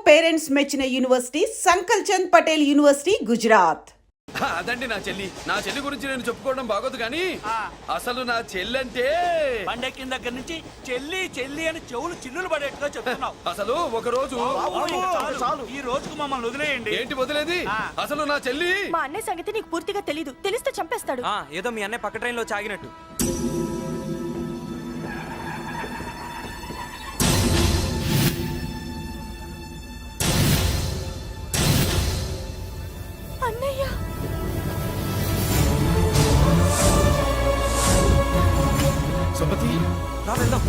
Parents మెచ్చిన university సంకల్ Chand Patel university Gujarat. అదండి నా చెల్లి గురించి నేను చెప్పుకోవడం బాగోదు కానీ అసలు నా చెల్లి అంటే పండెక్కిన దగ్గర నుంచి చెల్లి చెల్లి అని చెవులు చిల్లులు పడేట్టుగా చెప్తున్నావు. అసలు ఒక రోజు ఈ రోజుకు మమ్మల్ని వదిలేయండి. ఏంటి వదిలేది? అసలు నా చెల్లి మా అన్నయ్య సంగతి నీకు పూర్తిగా తెలీదు. తెలిస్తే చంపేస్తాడు. ఏదో మీ అన్నయ్య పక్క ట్రైన్ లో చాగినట్టు. అన్నయ్య సుమతి రా వెళ్దాం.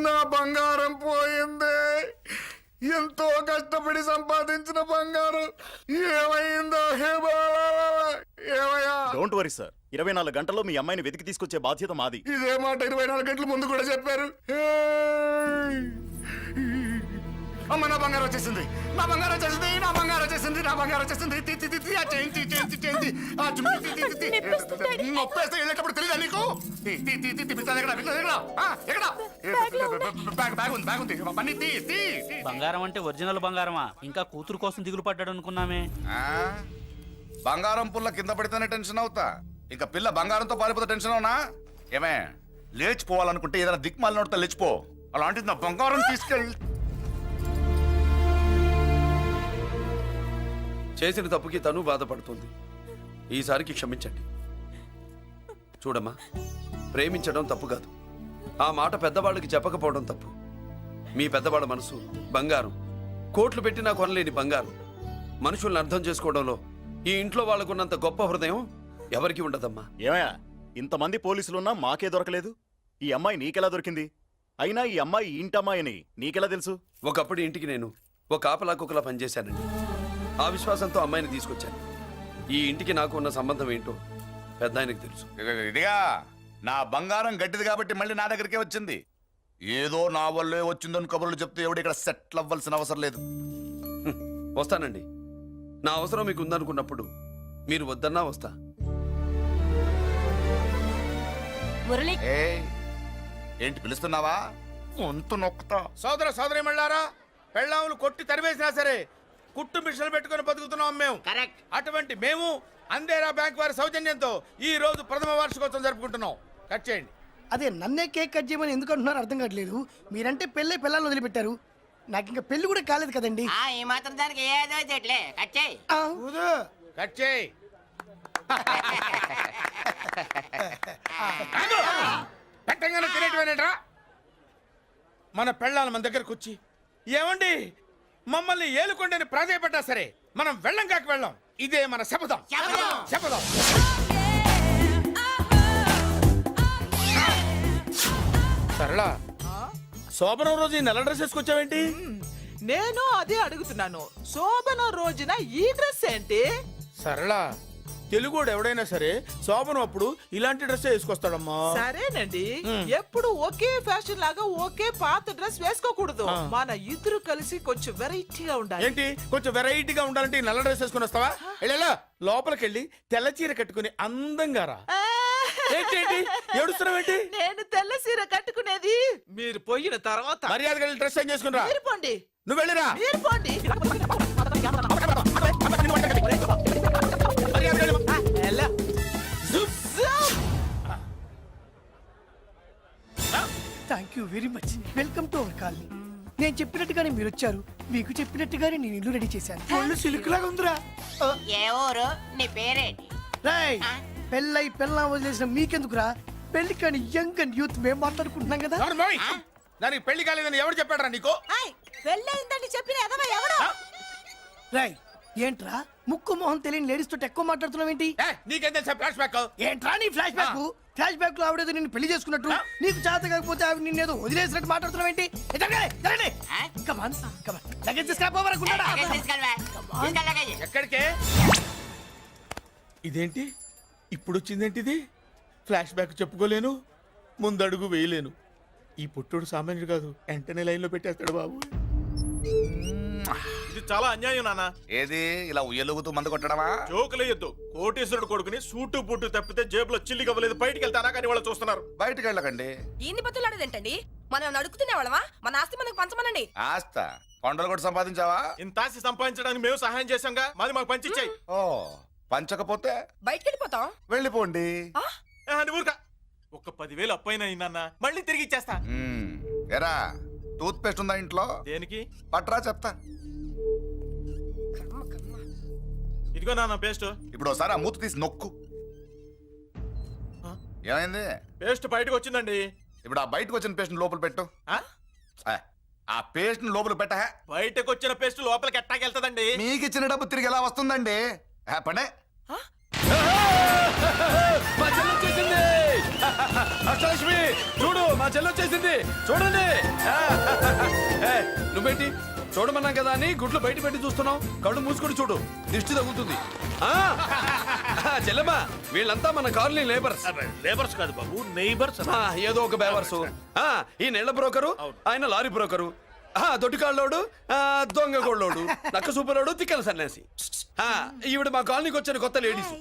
నా బంగారం పోయింది. ఎంతో కష్టపడి సంపాదించిన బంగారం ఏమైందో ఏమయ్యా? డోంట్ వరీ సార్, 24 గంటల్లో మీ అమ్మాయిని వెతికి తీసుకొచ్చే బాధ్యత మాది. ఇదే మాట 24 గంటల ముందు కూడా చెప్పారు. అమ్మ నా బంగారం వచ్చేసింది, నా బంగారం వచ్చేసింది, నా బంగారం వచ్చేసింది, నా బంగారం వచ్చేసింది. నొప్పేస్తే వెళ్ళేటప్పుడు తెలియదా నీకు? బంగారం అంటే ఒరిజినల్ బంగారమా? ఇంకా కూతురు కోసం దిగులు పడ్డాడు అనుకున్నామే. బంగారం పుల్ల కింద పడితేనే టెన్షన్ అవుతా, ఇంకా పిల్ల బంగారంతో పారిపోతే టెన్షన్ అవునా? ఏమే లేచిపోవాలనుకుంటే ఏదైనా దిక్మాల నోడితే లేచిపో. అలాంటిది నా బంగారం తీసుకెళ్ళి చేసిన తప్పుకి తను బాధపడుతుంది. ఈసారికి క్షమించండి. చూడమ్మా, ప్రేమించడం తప్పు కాదు, ఆ మాట పెద్దవాళ్ళకి చెప్పకపోవడం తప్పు. మీ పెద్దవాళ్ళ మనసు బంగారం, కోట్లు పెట్టినా కొనలేని బంగారం. మనుషుల్ని అర్థం చేసుకోవడంలో ఈ ఇంట్లో వాళ్ళకున్నంత గొప్ప హృదయం ఎవరికి ఉండదమ్మా. ఏమయ్యా, ఇంతమంది పోలీసులున్నా మాకే దొరకలేదు. ఈ అమ్మాయి నీకెలా దొరికింది? అయినా ఈ అమ్మాయి ఇంటమ్మాయి అని నీకెలా తెలుసు? ఒకప్పుడు ఇంటికి నేను ఒక ఆపలాకుకలా పనిచేశానండి. ఆ విశ్వాసంతో అమ్మాయిని తీసుకొచ్చాను. ఈ ఇంటికి నాకు ఉన్న సంబంధం ఏంటో పెద్ద ఆయనకు తెలుసు. ఇదిగా నా బంగారం గట్టిది కాబట్టి మళ్ళీ నా దగ్గరికే వచ్చింది. ఏదో నా వల్లే వచ్చిందని కబుర్లు చెప్తే ఎవడు ఇక్కడ సెటిల్ అవ్వాల్సిన అవసరం లేదు. వస్తానండి. నా అవసరం మీకు ఉందనుకున్నప్పుడు మీరు వద్దన్నా వస్తా. మురళి, ఏంటి పిలుస్తున్నావా? వంతు నొక్కుతా. సోదర సోదరి మళ్ళారా, పెళ్ళాములు కొట్టి తరివేసినా సరే కుట్టు మిషన్లు పెట్టుకుని బతుకుతున్నాం మేము. కరెక్ట్. అటువంటి మేము అందేరా బ్యాంక్ వారి సౌజన్యంతో ఈ రోజు ప్రథమ వార్షికోత్సవం జరుపుకుంటున్నాం. కట్ చేయండి. అదే నన్నే కేక్ కట్ చేయమని ఎందుకు అంటున్నారో అర్థం కావట్లేదు. మీరంటే పెళ్ళే పిల్లల్ని వదిలిపెట్టారు, నాకు ఇంకా పెళ్లి కూడా కాలేదు కదండి. ఈ మాత్రం దానికి ఏదో చెట్లే కట్ చేయి. కట్ చేయి. పెట్టంగానే తినేటివేనేట్రా? మన పెళ్ళాలు మన దగ్గరకు వచ్చి ఏమండి మమ్మల్ని ఏలుకొండని ప్రాధాయపడ్డా సరే మనం వెళ్ళం కాక వెళ్ళం. ఇదే మన శపథం. శపథం. సరళ, శోభనం రోజు ఈ నల్ల డ్రెస్ వేసుకొచ్చావేంటి? నేను అదే అడుగుతున్నాను. శోభనం రోజున ఈ డ్రెస్ ఏంటి? సరళ, తెలుగుడు ఎవడైనా సరే శోభనం అప్పుడు ఇలాంటి డ్రెస్ వేసుకొస్తాడమ్మా. సరేనండి, ఎప్పుడు ఒకే ఫ్యాషన్ లాగా ఒకే పాత డ్రెస్ వేసుకోకూడదు. మన ఇద్దరు కలిసి కొంచెం వెరైటీగా ఉండాలి. ఏంటి కొంచెం వెరైటీగా ఉండాలంటే ఈ నల్ల డ్రెస్ వేసుకొని వస్తావా? వెళ్ళా లోపలికి వెళ్ళి తెల్ల చీర కట్టుకుని అందంగా రా. ఏంటి ఏడుస్తున్నావేంటి? నేను తెల్ల సీర కట్టుకునేది మీరు పోయిన తర్వాత. మర్యాదగా వెళ్ళి డ్రెస్ చేంజ్ చేసుకుని రా. మీరు పోండి. నువ్వు వెళ్ళిరా. మీరు పోండి. Thank you very much. Welcome to our colony. నేను చెప్పినట్టుగానే మీరు వచ్చారు, మీకు చెప్పినట్టుగానే నేను ఇల్లు రెడీ చేశాను. ఒళ్ళు సిల్క్ లాగా ఉందిరా. ఏ ఊరు? నీ పేరేంటి? రాయ్, పెళ్ళై పెళ్ళా వదిలేసిన మీకెందుకురా? పెళ్లి కాని యంగ్ అండ్ యూత్ మేము మాట్లాడుకుంటున్నాం కదా. దానికి పెళ్లి కాలేదని ఎవరు చెప్పాడరా నీకు? పెళ్ళయిందని చెప్పిన ఎదవ ఎవడు? రాయ్, ఏంట్రా ముక్కు మొహం తెలియని లేడీస్ తోటి ఎక్కువ మాట్లాడుతున్నావు ఏంటి? నీకేం తెలుసా ఫ్లాష్ బ్యాక్? ఏంట్రా నీ ఫ్లాష్ బ్యాక్? ఫ్లాష్ బ్యాక్ లో ఆవిడేదో నిన్ను పెళ్లి చేసుకున్నట్టు, నీకు చేత కాకపోతే ఆవిడ నిన్నేదో వదిలేసినట్టు మాట్లాడుతున్నావు ఏంటి? ఎక్కడికే? ఇదేంటి ఇప్పుడు వచ్చిందేంటి ఇది? ఫ్లాష్ బ్యాక్ చెప్పుకోలేను, ముందడుగు వేయలేను. ఈ పుట్టుడు సామాన్యుడు కాదు, వెంటనే లైన్లో పెట్టేస్తాడు బాబు. ఇది చాలా అన్యాయం నాన్న. ఏది ఇలా ఉయ్యలుగుతూ మందు కొట్టడమా? జోకులేయొద్దు. కోటేశ్వరుడు కొడుకుని సూటు బూటు తప్పితే జేబులో చిల్లి కవ్వలేదు, బయటికి వెళ్తానా కానీ వాళ్ళు చూస్తున్నారు. బయటికి వెళ్ళకండి. ఈయన్ని బతులాడేదేంటండి? మనం నడుకుతునే వాళ్ళమా? మన ఆస్తి మనకు పంచమనండి. ఆస్త కొండలు కూడా సంపాదించావా? ఇంత ఆస్తి సంపాదించడానికి మేము సహాయం చేశాంగా, మాది మాకు పంచిచ్చాయి. ఓ పంచకపోతే బయటికి వెళ్ళిపోతాం. వెళ్ళిపోండి. ఊరుక. ఒక్క 10,000 అప్పైనా నాన్న, మళ్ళీ తిరిగి ఇచ్చేస్తా. ఎరా టూత్ పేస్ట్ ఉందా ఇంట్లో? దేనికి? పట్రా చెప్తా. ఇదిగో నాన్న పేస్ట్. ఇప్పుడు ఒకసారి ఆ మూత తీసి నొక్కు. ఏమైంది? పేస్ట్ బయటకు వచ్చిందండి. ఇప్పుడు ఆ బయటకు వచ్చిన పేస్ట్ లోపల పెట్టు. ఆ? ఆ పేస్ట్ లోపల పెట్ట. బయటకు వచ్చిన పేస్ట్ లోపలికి ఎట్టాకెళ్తదండి? మీకు ఇచ్చిన డబ్బు తిరిగి ఎలా వస్తుందండి? పడే మా చెల్లి వచ్చేసింది. అష్టలక్ష్మి చూడు, మా చెల్లి వచ్చేసింది చూడండి. నువ్వేంటి చూడమన్నాం కదా అని గుడ్లు బయట పెట్టి చూస్తున్నావు? కళ్ళు మూసుకొని చూడు, దిష్టి తగ్గుతుంది. చెల్లెమ్మా, వీళ్ళంతా మన కాలనీ లేబర్స్. లేబర్స్ కాదు బాబు, నైబర్స్. ఏదో ఒక బేవర్సు. ఈ నెల బ్రోకరు, ఆయన లారీ బ్రోకరు, దొడ్డికాళ్ళోడు, దొంగ గోళ్ళోడు, నక్క సూపరోడు, తిక్కల సన్యాసి. ఈవిడ మా కాలనీకి వచ్చిన కొత్త లేడీస్.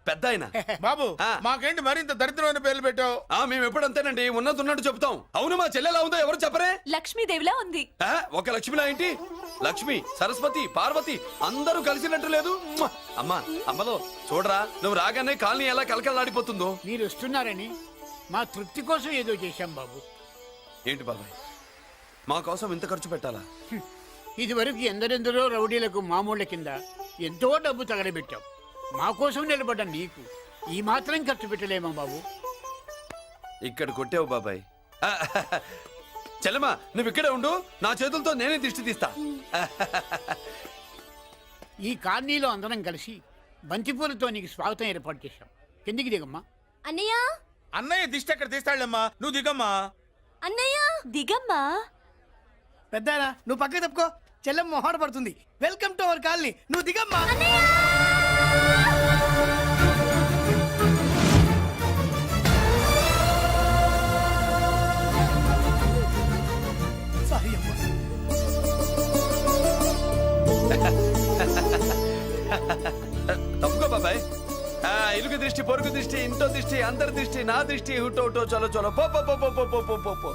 పెద్ద ఆయన. బాబు మాకేంటి మరింత దరిద్రమైన పేర్లు పెట్టావు? మేము ఎప్పుడంతేనండి, ఉన్నట్టు చెప్తాం. అవును, మా చెల్లెలా ఉందో ఎవరు చెప్పరే? లక్ష్మీదేవిలా ఉంది. ఒక లక్ష్మిలా ఏంటి? లక్ష్మి, సరస్వతి, పార్వతి అందరూ కలిసినట్టు లేదు. అమ్మా, అమ్మలో చూడరా, నువ్వు రాగానే కాలనీ ఎలా కలకలాడిపోతుందో. మీరు వస్తున్నారని మా తృప్తి కోసం ఏదో చేశాం బాబు. ఏంటి బాబాయ్, మా కోసం ఇంత ఖర్చు పెట్టాలా? ఇదివరకు ఎందరెందరో రౌడీలకు మామూళ్ళ కింద ఎంతో డబ్బు తగలబెట్టాం. మా కోసం నిలబడ్డ నీకు ఈ మాత్రం ఖర్చు పెట్టలేమా బాబు? ఇక్కడ కొట్టావు బాబాయ్. చెల్లెమ్మా, నువ్వు ఇక్కడే ఉండు, నా చేతులతో నేనే దిష్టి తీస్తా. ఈ కాలనీలో అందరం కలిసి బంతిపూలతో నీకు స్వాగతం ఏర్పాటు చేశాం. కిందికి దిగమ్మా. అన్నయ్య, అన్నయ్య దిష్టి ఎక్కడ తీస్తాడమ్మా, నువ్వు దిగమ్మా. అన్నయ్య దిగమ్మా. పెద్దారా నువ్వు పక్కకి తప్పుకో, చెల్లెమ్మ మొహాట పడుతుంది. వెల్కమ్ టు అవర్ కాలనీ, నువ్వు దిగమ్మా. సారీ అమ్మా. తప్పుకో బాబాయ్. ఇరుగు దృష్టి, పొరుగు దృష్టి, ఇంటో దృష్టి, అందరి దృష్టి, నా దృష్టి, హుటో హుటో చలో చలో పో పో పో పో పో పో పో పో పో.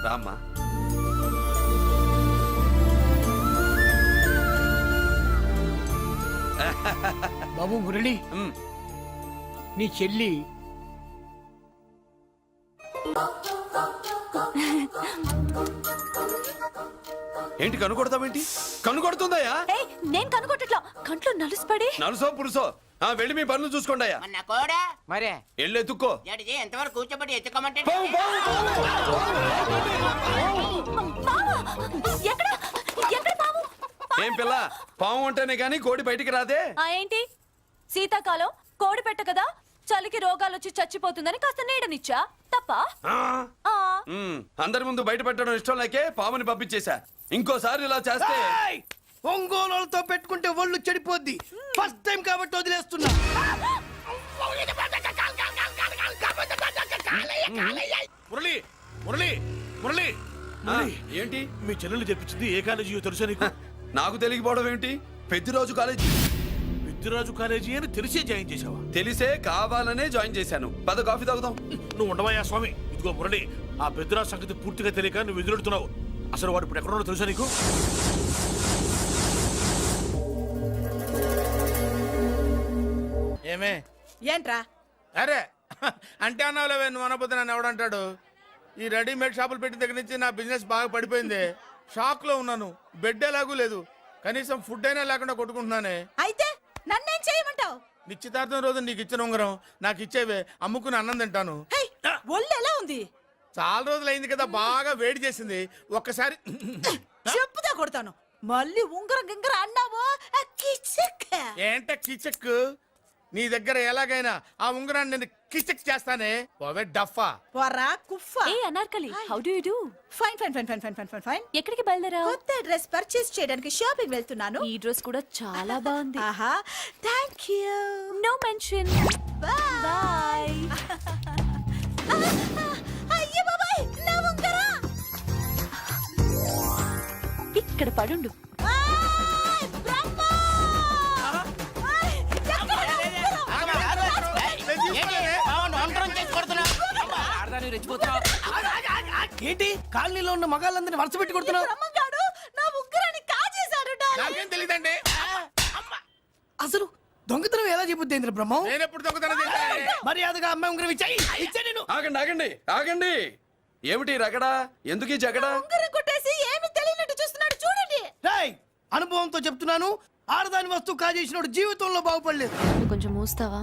రామ్మా. బాబు మురళి, నీ చెల్లి ఏంటి కనుకొడతావేంటి? కనుకొడుతుందయ్యా? నేను కనుగొట్టట్లా, కంట్లో నలుసుపడి. నలుసో పురుసో, వెళ్ళి మీ పనులు చూసుకోండి అయ్యా. మన కూడా మరే వెళ్ళి ఎత్తుక్కో. జడిజీ ఎంతవరకు కూర్చోబెట్టి ఎత్తుకోమంటే పావు, పావు, పావా? ఎక్కడ ఎక్కడ పావు? ఏం పిల్ల, పాము అంటేనే గాని కోడి బయటికి రాదే. ఏంటి శీతాకాలం కోడి పెట్ట కదా, చలికి రోగాలు వచ్చి చచ్చిపోతుందని కాస్త నీడనిచ్చా, తప్ప? అందరి ముందు బయట పెట్టడం ఇష్టం లేకే పాముని పంపించేశా. ఇంకోసారి ఇలా చేస్తే ఒంగోలుతో పెట్టుకుంటే ఒళ్ళు చెడిపోద్ది. ఫస్ట్ టైం కాబట్టి వదిలేస్తున్నా. మురళి మురళి మురళి ఏంటి మీ చెల్లెలు చెప్పించింది ఏ కాలేజీ తెలుసా నీకు? నాకు తెలియకపోవడం ఏంటి? పెద్దిరాజు కాలేజీ. పెద్దిరాజు కాలేజీ అని తెలిసే జాయిన్ చేసావా? తెలిసే కావాలనే జాయిన్ చేశాను. పద కాఫీ తాగుదాం. నువ్వు ఉండవయ్యా స్వామి. ఇదిగో మురళి, ఆ పెద్దిరాజు సంగతి పూర్తిగా తెలియక నువ్వు ఎదురెడుతున్నావు. అసలు వాడు ఇప్పుడు ఎక్కడున్నాడో తెలుసా నీకు? ఏమే ఏంట్రా? అరే అంటే అన్నావులేవే, నువ్వు అనబోతే నన్ను ఎవడంటాడు? ఈ రెడీమేడ్ షాపులు పెట్టిన దగ్గర నుంచి నా బిజినెస్ బాగా పడిపోయింది. షాక్ లో ఉన్నాను, బెడ్ ఎలాగూ లేదు, కనీసం ఫుడ్ అయినా లేకుండా కొట్టుకుంటున్నానే. అయితే నన్నేం చేయమంటావు? నిశ్చితార్థం రోజు నీకు ఇచ్చిన ఉంగరం నాకు ఇచ్చేవే, అమ్ముకుని అన్నం తింటాను. ఒళ్ళు ఎలా ఉంది? చాలా రోజులు అయింది కదా, బాగా వేడి చేసింది. ఒక్కసారి చెప్పుదా కొడతాను. మళ్ళీ ఉంగరం గింగర అన్నావు. ఏంట కిచెక్? నీ దగ్గర ఎలాగైనా ఆ ఉంగరాన్ని నేను కిచెక్ చేస్తానే ఓవే డఫా. పొరా కుఫ్ఫా ఏ Anarkali how do you do? Fine fine fine fine fine fine fine fine. ఎక్కడికి బయలుదేరావు? కొత్త డ్రెస్ పర్చేస్ చేయడానికి షాపింగ్ వెళ్తున్నాను. ఈ డ్రెస్ కూడా చాలా బాగుంది. ఆహా thank you. No mention. Bye. అయ్యో బాబాయ్ నా ఉంగరా. ఇక్కడ పడుండు. ఏంటి కాలనీలో ఉన్న మగాళ్ళందరినీ వరుస పెట్టి కొడుతున్నావు? బ్రహ్మంగాడు నా ఉంగరాన్ని కాజేశాడు డాడీ. నాకేం తెలియదండి. అసలు దొంగతనం ఎలా చెబుద్ది బ్రహ్మం? నేను ఎప్పుడు దొంగతనం చేశాను? మర్యాదగా అమ్మాయి ఉంగరం ఇచ్చాయి. ఇచ్చా నేను. ఆగండి ఆగండి ఆగండి. ఏమిటి రగడా? ఎందుకు ఈ జగడా? ఉంగరం కొట్టేసి ఏమీ తెలియనట్టు చూస్తున్నాడు చూడండి. రేయ్, అనుభవంతో చెప్తున్నాను, ఆడదాని వస్తువు కాజేసినోడు జీవితంలో బాగుపడలేదు. కొంచెం మూస్తావా?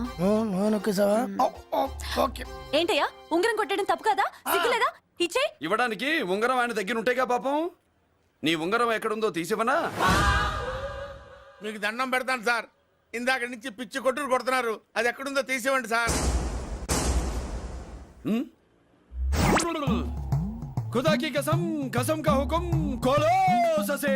ఓకే. ఏంటయ్యా ఉంగరం కొట్టడం తప్పు కదా? సిగ్గులేదా? ఇచ్చే. ఇవ్వడానికి ఉంగరం ఆయన దగ్గర ఉంటేగా పాపం. నీ ఉంగరం ఎక్కడుందో తీసివనా? మీకు దండం పెడతాను సార్. ఇందాక నుంచి పిచ్చి కొట్టుడు కొడుతున్నారు. అది ఎక్కడుందో తీసివ్వండి సార్. खुदा की कसम कसम का हुकुम खोलो ससे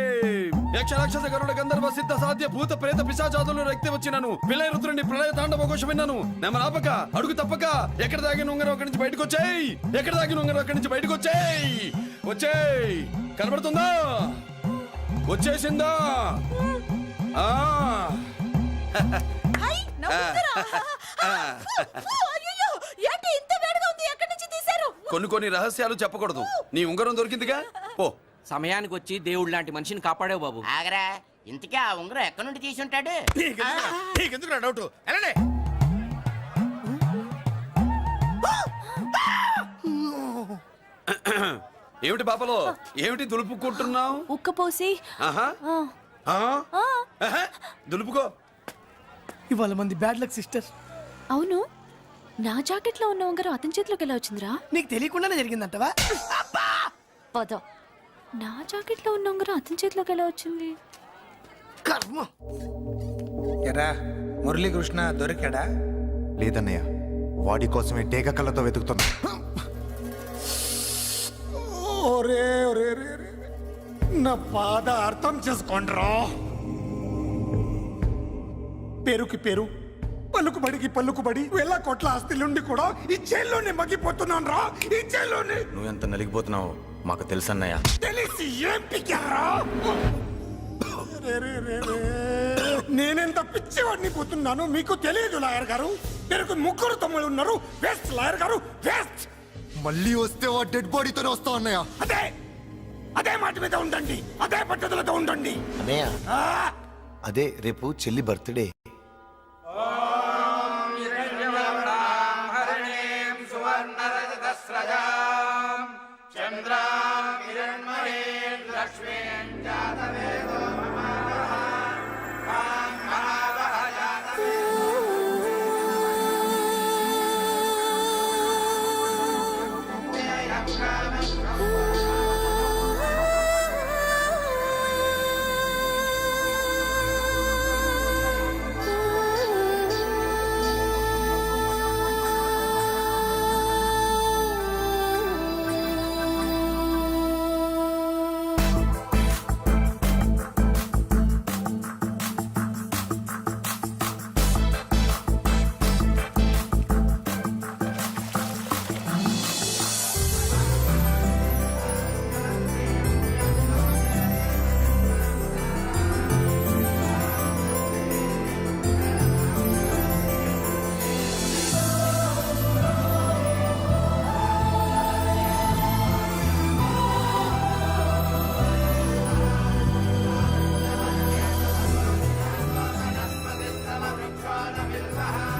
యక్ష రాక్షస గరుడ గంధర్వ సిద్ధ సాధ్య భూత ప్రేత పిశాచాదులను రక్తి వచ్చినాను విలయ రుద్రుని ప్రళయ తాండవ ఘోషం విన్నాను. నెమలాపక అడుగు తప్పక ఎక్కడ దాగిన ఉంగరం అక్కడి నుంచి బయటకు వచ్చేయ్. ఎక్కడ దాగిన ఉంగరం అక్కడి నుంచి బయటకు వచ్చేయ్. వచ్చేయ్. కనబడుతుందా? వచ్చేసిందా? హై నా ఉంగరా. అయ్యో ఏంటి ఇంత వేడిగా ఉంది? ఎక్కడి నుంచి తీశారు? కొన్ని రహస్యాలు చెప్పకూడదు. నీ ఉంగరం దొరికిందిగా పో. సమయానికి వచ్చి దేవుడు లాంటి మనిషిని కాపాడావు బాబు. ఆగరా, ఇంతకీ ఆ ఉంగరం ఎక్కడి నుండి తీసి ఉంటాడు? నీకెందుకు డౌట్? వెళ్ళండి. ఏమిటి పాపలో ఏమిటి దులుపుకుంటున్నావు? ఉక్కపోసి. ఆహా. ఆహా. దులుపుకో. ఇవాళ మంది బ్యాడ్ లక్ సిస్టర్. అవును, నా జాకెట్ లో ఉన్న ఉంగరం అతని చేతిలోకి ఎలా వచ్చిందిరా? నీకు తెలియకుండానే జరిగిందంటవా? పద. నా జాకెట్ లో ఉన్న ఉంగరం అతని చేతిలోకి ఎలా వచ్చింది? కర్మ. ఎరా మురళీకృష్ణ దొరికాడా? లేదన్నయ్య, వాడి కోసమే డేగ కళ్ళతో వెతుకుతున్నా. ఒరే ఒరే ఒరే ఒరే, నా బాధ అర్థం చేసుకోండిరా. పేరుకి పేరు, పలుకుబడికి పలుకుబడి, వేల కోట్ల ఆస్తిలుండి కూడా ఈ జైల్లోనే మగ్గిపోతున్నాను రా. ఈ జైల్లోనే. నువ్వెంత నలిగిపోతున్నావు మాకు తెలుసన్నయ్య. తెలిసి ఏం పిక్కారా? నేనెంత పిచ్చివాడిని పోతున్నాను మీకు తెలియదు లాయర్ గారు. పేరుకు ముగ్గురు తమ్ముళ్ళు ఉన్నారు. వేస్ట్ లాయర్ గారు, వేస్ట్. మళ్ళీ వస్తే ఆ డెడ్ బాడీతోనే వస్తావు అన్నయ్య. అదే అదే మాట మీద ఉండండి, అదే పద్ధతులతో ఉండండి. అన్నయ్య, అదే రేపు చెల్లి బర్త్డే.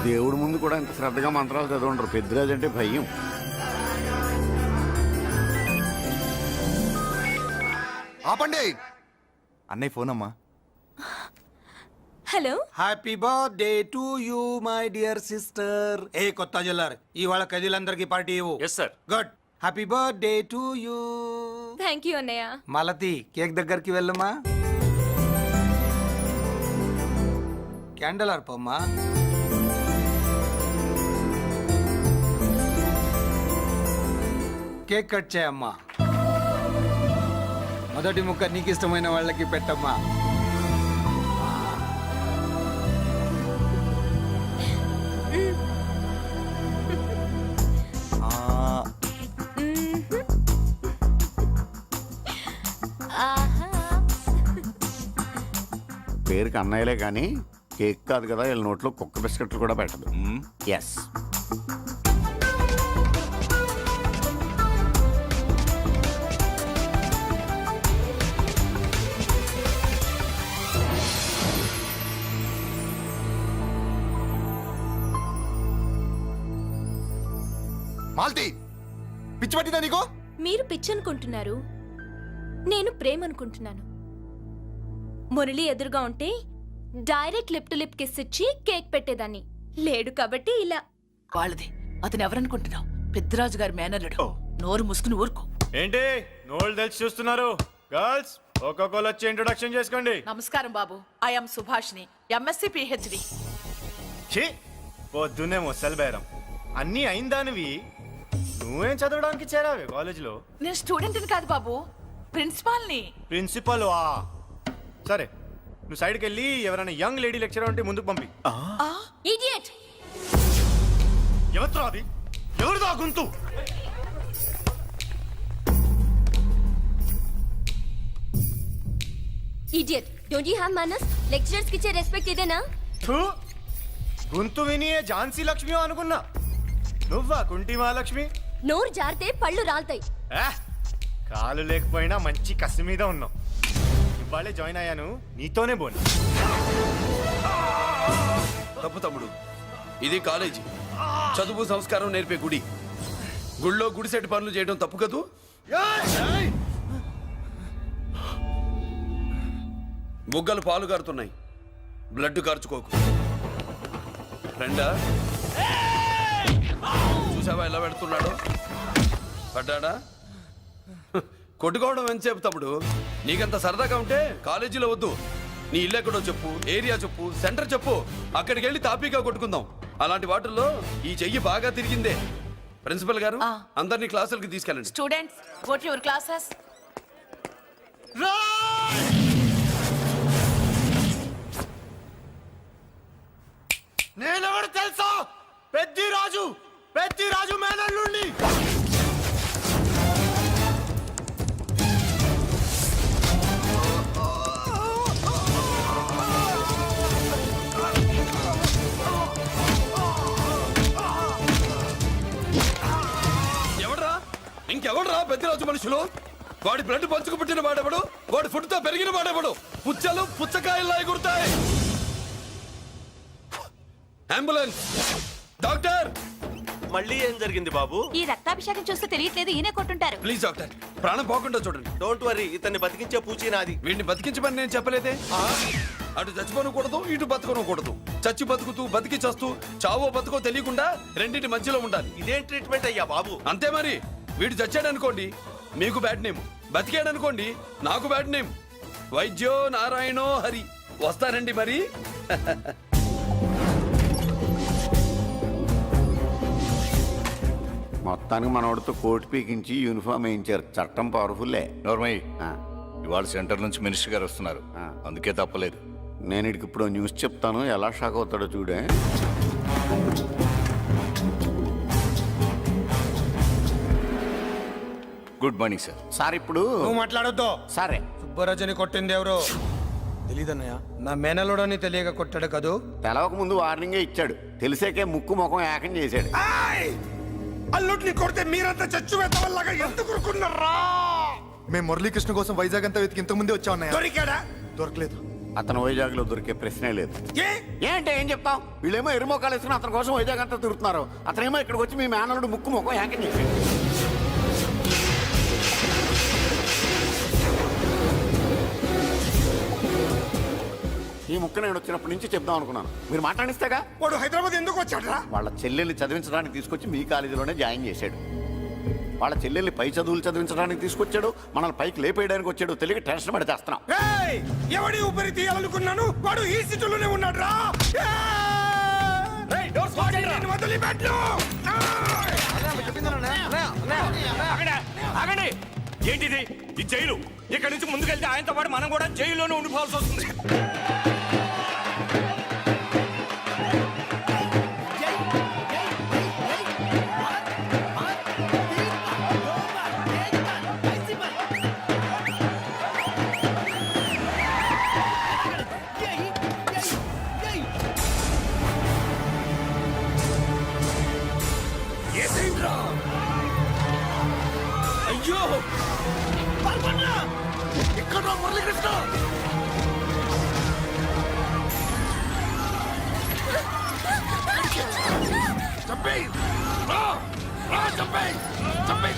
దేవుడి ముందు కూడా ఇంత శ్రద్ధగా మంత్రాలు చదవంటారు. పెద్దరాజు అంటే భయం. ఆపండి. అన్నయ్య ఫోన్ అమ్మా. Hello. Happy birthday to you my dear sister. ఏ కొత్త జిల్లార్ ఇవాళ కదిలందరికీ పార్టీ ఇవ్వు. Yes sir. Good. Happy birthday to you. Thank you అన్నయ్య. మాలతి కేక్ దగ్గరికి వెళ్ళమ్మా. క్యాండల్ ఆర్పమ్మా. కేక్ కట్ చేయమ్మా. మొదటి ముక్క నీకు ఇష్టమైన వాళ్ళకి పెట్టమ్మా. పేరుకి అన్నయ్యలే కానీ కేక్ కాదు కదా వీళ్ళ నోట్లో కుక్క బిస్కెట్లు కూడా పెట్టదు. ఎస్. మాల్తి పిచ్చి పట్టిందా నీకు? మీరు పిచ్చి అనుకుంటున్నారు, నేను ప్రేమ అనుకుంటున్నాను. మురళి ఎదురుగా ఉంటే direct lip to lip kiss ఇచ్చి కేక్ పెట్టేదాన్ని. లేడు కాబట్టి ఇలా. వాళ్ళది. అతను ఎవరనుకుంటున్నావు? పెద్దరాజు గారి మేనల్లుడు. నోరు మూసుకుని ఊరుకో. ఏంటి నోళ్ళు తెలిసి చూస్తున్నారు? గర్ల్స్ ఒక్కొక్కరు వచ్చి ఇంట్రొడక్షన్ చేసుకోండి. నమస్కారం బాబు. I'm Subhashini, MSc PhD. ఛీ, పొద్దున్నే ముసలి బేరం అన్నీ అయిందానివి. నువ్వేం చదవడానికి చేరావే కాలేజీలో? నేను స్టూడెంట్ని కాదు బాబు, ప్రిన్సిపాల్ని. ప్రిన్సిపల్ వా? సరే, నువ్వు సైడ్కి వెళ్ళి ఎవరైనా యంగ్ లేడీ లెక్చరర్ ఉంటే ముందుకు పంపి. ఇడియట్! ఎవరితో అది? ఎవరిదో ఆ గొంతు? ఇడియట్! డోంట్ యు హావ్ మనస్? లెక్చరర్స్ కి ఇచ్చే రెస్పెక్ట్ ఇదేనా? థూ, గొంతు విని ఏ ఝాన్సీ లక్ష్మి అనుకున్నా. నువ్వా కుంటి మహాలక్ష్మి? నోరు జారితే పళ్ళు రాల్తాయి. కాలు లేకపోయినా మంచి కసి మీద ఉన్నావు. ఇవాళే జాయిన్ అయ్యాను, నీతోనే బోను. తప్పు తమ్ముడు, ఇది కాలేజీ, చదువు సంస్కారం నేర్పే గుడి. గుళ్ళో గుడిసెట్టి పనులు చేయడం తప్పు కదూ? బుగ్గలు పాలు కారుతున్నాయి, బ్లడ్ కార్చుకోకు. ఫ్రెండా, చూసావా ఎలా పెడుతున్నాడు? పడ్డాడా? కొట్టుకోవడం ఎంతసేపు తమ్ముడు? నీకంత సరదాగా ఉంటే కాలేజీలో వద్దు. నీ ఇల్లు ఎక్కడో చెప్పు, ఏరియా చెప్పు, సెంటర్ చెప్పు, అక్కడికి వెళ్ళి తాపీగా కొట్టుకుందాం. అలాంటి వాటిల్లో ఈ చెయ్యి బాగా తిరిగిందే. ప్రిన్సిపల్ గారు, అందరినీ క్లాసులకి తీసుకెళ్ళండి. Students, go to your classes. నేనెవరు తెలుసా? పెద్దిరాజు, పెద్దిరాజు మేనల్లుండి. ఎవడ్రా? ఇంకెవడ్రా పెద్దిరాజు మనుషులు? వాడి బ్లడ్ పంచుకు పుట్టిన వాడెవడు? వాడి ఫుడ్తో పెరిగిన వాడెవడు? పుచ్చలు పుచ్చకాయల్లా ఎగురుతాయి. అంబులెన్స్! డాక్టర్! మళ్ళీ ఏం జరిగింది బాబు? ఈ రక్తాభిషేకం చూస్తే తెలియట్లేదు, ఈయనే కొట్టుంటారు. ప్లీజ్ డాక్టర్, ప్రాణం పోకుండా చూడండి. డోంట్ వరీ, ఇతన్ని బతికించే పూచి నాది. వీడిని బతికించమని నేను చెప్పలేదే. అటు చచ్చిపోనకూడదు, ఇటు బతకనకూడదు. చచ్చి బతుకుతూ, బతికి చస్తూ, చావో బతుకో తెలియకుండా రెండింటి మధ్యలో ఉండాలి. ఇదేం ట్రీట్మెంట్ అయ్యా బాబు? అంతే మరి. వీడు చచ్చాడనుకోండి మీకు బ్యాడ్ నేమ్, బతికాడనుకోండి నాకు బ్యాడ్ నేమ్. వైద్యో నారాయణో హరి. వస్తానండి మరి. మొత్తానికి మనోడితో కోట్ పీకించి యూనిఫామ్ వేయించారు. చట్టం పవర్ఫుల్లే. నోర్మయ్య, ఇవాళ సెంటర్ నుంచి మినిస్టర్ గారు వస్తున్నారు, అందుకే తప్పలేదు. నేను ఇడికి ఇప్పుడు న్యూస్ చెప్తాను, ఎలా షాక్ అవుతాడో చూడే. Good morning sir. సార్ ఇప్పుడు నువ్వు మాట్లాడొద్దు. సరే, సుబ్బరాజుని కొట్టింది ఎవరు? తెలీదన్నయ్య. నా మేనలోడని తెలియక కొట్టాడు కదూ. తెలవక ముందు వార్నింగే ఇచ్చాడు, తెలిసాకే ముక్కు ముఖం ఏకం చేశాడు. అల్లుడిని కొడితే మీరంతా చచ్చు వేతవల్లాగా ఎందుకు ఊరుకున్నారా? మేము మురళీకృష్ణ కోసం వైజాగ్ అంతా వెతికి ఇంతకు ముందే వచ్చా ఉన్నాయా? దొరికాడా? దొరకలేదు. అతను వైజాగ్ లో దొరికే ప్రశ్నే లేదు. ఏంటే ఏం చెప్తాం? వీళ్ళేమో ఎరుమోకాలు వేసుకుని అతని కోసం వైజాగ్ అంతా తిరుగుతున్నారు. అతనేమో ఇక్కడికి వచ్చి మీ మేనల్లుడు ముక్కు ముఖం ఏకం చేశాడు. ఈ ముక్క నేను వచ్చినప్పటి నుంచి చెప్దాం అనుకున్నాను, మీరు మాట్లాడిస్తేగా. వాడు హైదరాబాద్ ఎందుకు వచ్చాడరా? వాళ్ళ చెల్లెల్ని చదివించడానికి తీసుకొచ్చి మీ కాలేజీలోనే జాయిన్ చేశాడు. వాళ్ళ చెల్లెల్ని పై చదువులు చదివించడానికి తీసుకొచ్చాడు, మనల్ని పైకి లేపేయడానికి వచ్చాడు. తెలియక టెన్షన్ పడి చేస్తున్నాం. ఎవడి ఊపిరి తీయాలనుకున్నాను, వాడు ఈ సిటీలోనే ఉన్నాడు రా. వదిలిపెట్టు. ఆగండి ఏంటిది ఈ జైలు ఇక్కడి నుంచి ముందుకెళ్తే ఆయనతో పాటు మనం కూడా జైల్లోనే ఉండిపోవాల్సి వస్తుంది అయ్యో ఎక్కడ మురళీకృష్ణ చంపేయ్ చంపేయ్ చంపేయ్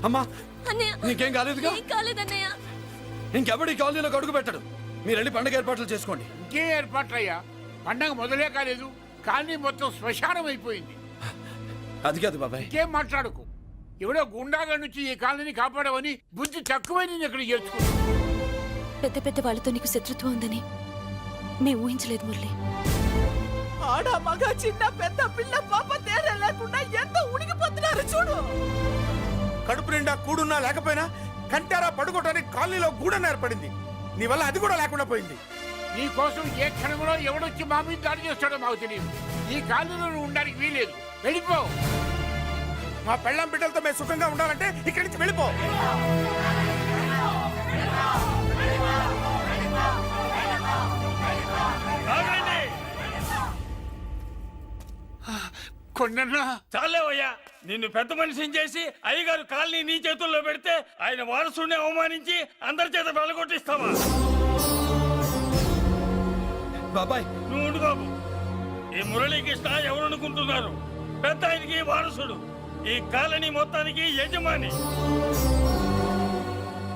అమ్మా అన్నయ్య నీకేం కాలేదుగా ఏం కాలేదన్నయ్య ఇంకెవడి కాలనీలో అడుగు పెట్టడు మీరు వెళ్ళి పండుగ ఏర్పాట్లు చేసుకోండి ఇంకే ఏర్పాట్లయ్యా పండగ మొదలే కాలేదు కానీ మొత్తం శ్మశానం అయిపోయింది. అది కాదు బాబాయ్ ఇంకేం మాట్లాడుకు ఎవడో గుండాగా నుంచి ఈ కాలనీని కాపాడవని బుద్ధి తక్కువై నేను ఇక్కడ చేర్చుకున్నా. పెద్ద పెద్ద వాళ్ళతో నీకు శత్రుత్వం ఉందని మేము ఊహించలేదు మురళి. ఆడ మగ చిన్న పెద్ద పిల్ల పాప తేడా లేకుండా ఎంత ఉడికిపోతున్నారు చూడు. కడుపు నిండా కూడున్నా లేకపోయినా కంటారా పడుకోవడానికి కాలనీలో గూడన ఏర్పడింది. నీ వల్ల అది కూడా లేకుండా పోయింది. నీ కోసం ఏ క్షణంలో ఎవడొచ్చి మా మీద దాడి చేస్తాడో మాకు తెలియదు. ఈ కాలనీలో నువ్వు ఉండడానికి వీలేదు. వెళ్ళిపో. మా పెళ్ళాం బిడ్డలతో మేము సుఖంగా ఉండాలంటే ఇక్కడి నుంచి వెళ్ళిపో. కొండన్నా చాలేవయ్యా నిన్ను పెద్ద మనిషిని చేసి అయ్యగారు కాలనీ నీ చేతుల్లో పెడితే ఆయన వారసుని అవమానించి అందరి చేత వెళ్ళగొట్టిస్తావా? బాబాయ్ నువ్వు ఉండు బాబు. ఈ మురళీకృష్ణ ఎవరు అనుకుంటున్నారు? పెద్ద ఆయనకి వారసుడు, ఈ కాలనీ మొత్తానికి యజమాని.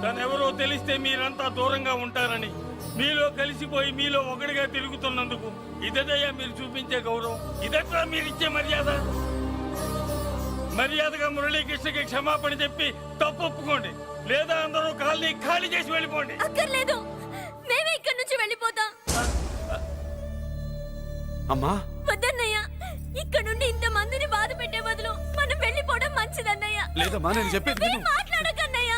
తనెవరో తెలిస్తే మీరంతా దూరంగా ఉంటారని మీలో కలిసిపోయి మీలో ఒకటిగా తిరుగుతున్నందుకు ఇదయ్యా మీరు చూపించే గౌరవం. ఇదట్లా మీరిచ్చే మర్యాద. మర్యాదగా మురళీకృష్ణకి క్షమాపణ చెప్పి తప్పు ఒప్పుకోండి, లేదా అందరూ కాలనీ ఖాళీ చేసి వెళ్ళిపోండి. అక్కర్లేదు, మేమే ఇక్కడ నుంచి వెళ్ళిపోతాం. అమ్మా వద్దన్నయ్య, ఇక్కడ నుండి ఇంత మందిని బాధ పెట్టే బదులు మనం వెళ్ళిపోవడం మంచిదన్నయ్య. లేదమ్మా నేను చెప్పేది విను. మాట్లాడకన్నయ్య,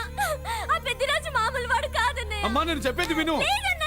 ఆ పెద్దిరాజు మామూలు వాడు కాదన్నయ్య. అమ్మా నేను చెప్పేది విను. లేదన్నయ్య.